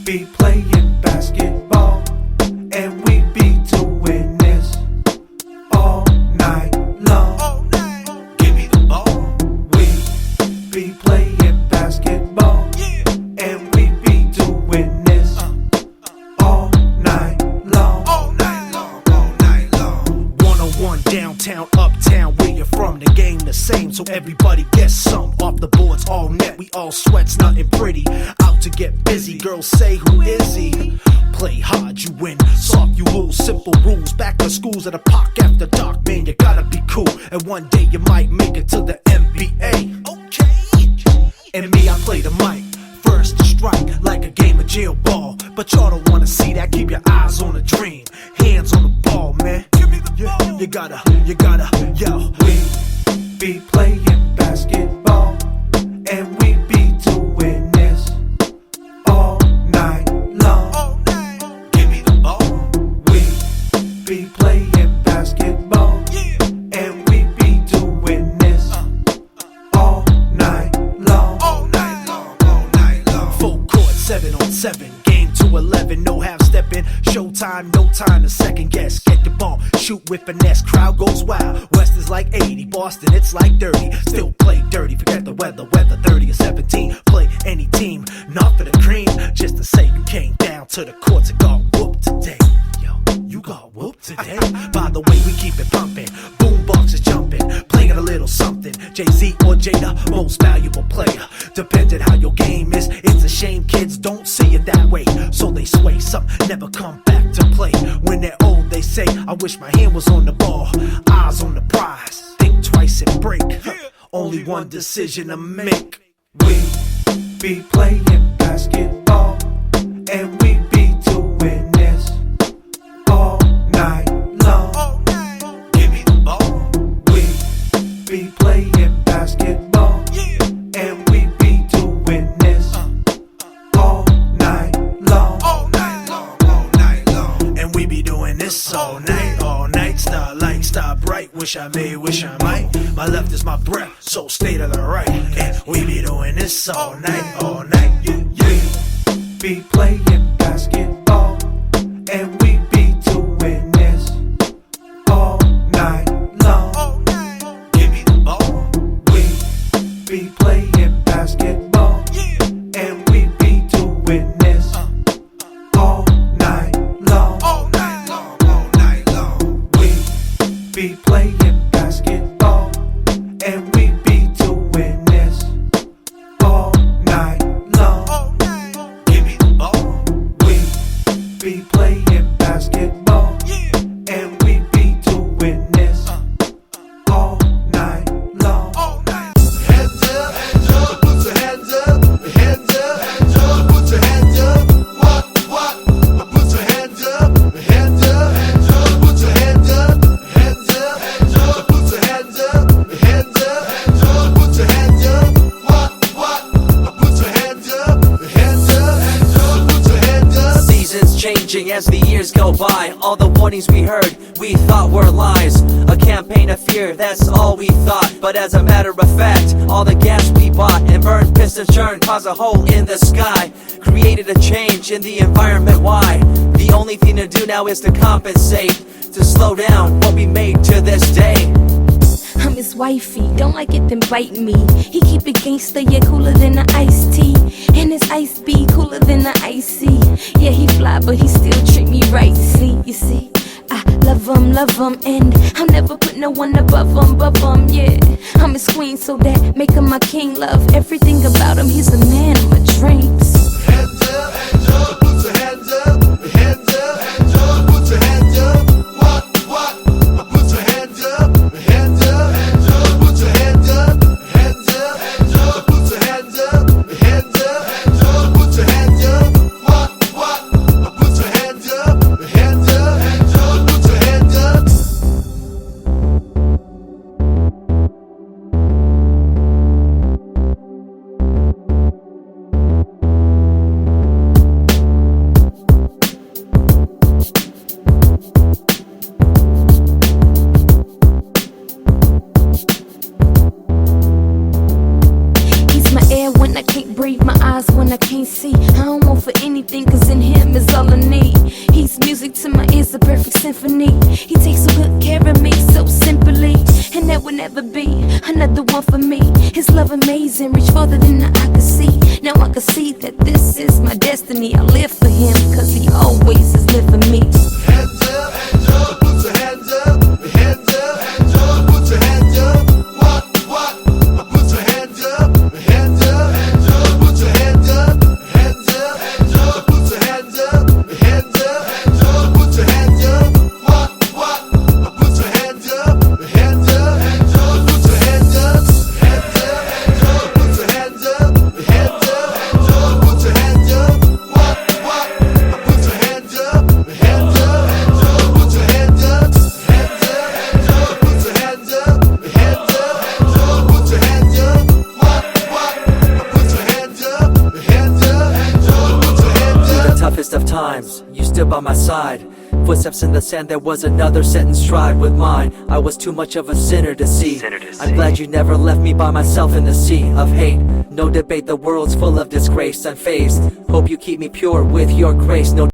be playing basketball, and we be doing this all night long. Give me the ball. We be playing basketball, and we be doing this all night long. All night long, all night long. 101 downtown, uptown, where you're from, the game the same, so everybody gets some. Off the boards all net, we all sweats, nothing pretty. Out to get busy, girls say, who is he? Play hard, you win. Soft, you lose. Simple rules. Back to schools at a park after dark, man, you gotta be cool. And one day you might make it to the NBA. Okay. And me, I play the mic. First to strike, like a game of jail ball. But y'all don't wanna see that. Keep your eyes on the dream, hands on the ball, man. Give me the ball. You gotta, yo. We be playing basketball, and we be doing this all night long. Give me the ball. We be playing basketball, and we be doing this all night long. All night long, all night long. Full court, 7-on-7, game to 11, no half stepping. Showtime, no time to second guess. Get the ball, shoot with finesse, crowd goes wild. West is like 80, Boston it's like dirty. Still play dirty, forget the weather 30 or 17. Play any team, not for the cream. Just to say you came down to the courts and got whooped today. Yo, you got whooped today. By the way, we keep it pumping, boombox is jumping, playing a little something. Jay-Z or Jada, most valuable player. Depending how your game is, it's a shame kids don't see it that way. So they sway, some never come back to play. When they're old, they say, I wish my hand was on the ball, eyes on the prize. Think twice and break. Only one decision to make. We be playing basketball, and we be doing this all night long. Give me the ball. We be playing basketball, and we be doing this all night long. All night long, all night long. And we be doing this all night, all night. Starlight, star bright. Wish I may, wish I might. My left is my breath, so stay to the right. And we be doing this all night, all night. We be playing basketball, and we be doing this all night long. Give me the ball. We be playing basketball, and we be doing this all night long. All night long, all night long. We be playing basketball, and we be doing this all night long. Give me the ball. We be playing basketball, and we be doing this all night long. Hands up, put your hands up, hands up, put your hands up. What? Put your hands up, hands up, put your hands up, hands up, put your hands up, hands up, put your hands up. What? Put your hands up, hands up, put your hands up. Seasons changing as the years go by. All the warnings we heard, we thought were lies. A campaign of fear, that's all we thought. But as a matter of fact, all the gas we bought and burned piston churn caused a hole in the sky. Created a change in the environment, why? The only thing to do now is to compensate, to slow down what we made to this day. I'm his wifey, don't like it then bite me. He keep it gangster, yeah, cooler than the iced tea. And his ice be cooler than the icy. Yeah, he fly, but he still treat me right, see, you see. I love him, and I'll never put no one above him, yeah. I'm his queen, so that make him my king, love everything about him, he's the man of my dreams. Hands up, put your hands up, hands up, put your hands up. What? Put your hands up, hands up, put your hands up, hands up, put your hands up, hands up, put your hands up. What? Put your hands up, hands up, put your hands up. in my ears a perfect symphony. He takes so good care of me so simply, and there will never be another one for me. His love amazing, reach farther than the eye could see. Now I can see that this is my destiny. I live for him, cause he always is living for me. Hands up, put your hands up, hands up, put your hands up. What? Put your hands up, hands up, put your hands up, hands up, put your hands up, hands up, put your hands up. What? Put your hands up, hands up, put your hands up, hands up, put your hands up, hands up, put your hands up. What? Put your hands up, hands up, put your hands up, hands up, put your hands up, hands up, put your hands up. What? Put your hands up, hands up, put your hands Through the up. toughest of times, you stood by my side. Footsteps in the sand, there was another set in stride with mine. I was too much of a sinner to see. I'm glad you never left me by myself in the sea of hate. No debate, the world's full of disgrace, unfazed. Hope you keep me pure with your grace. No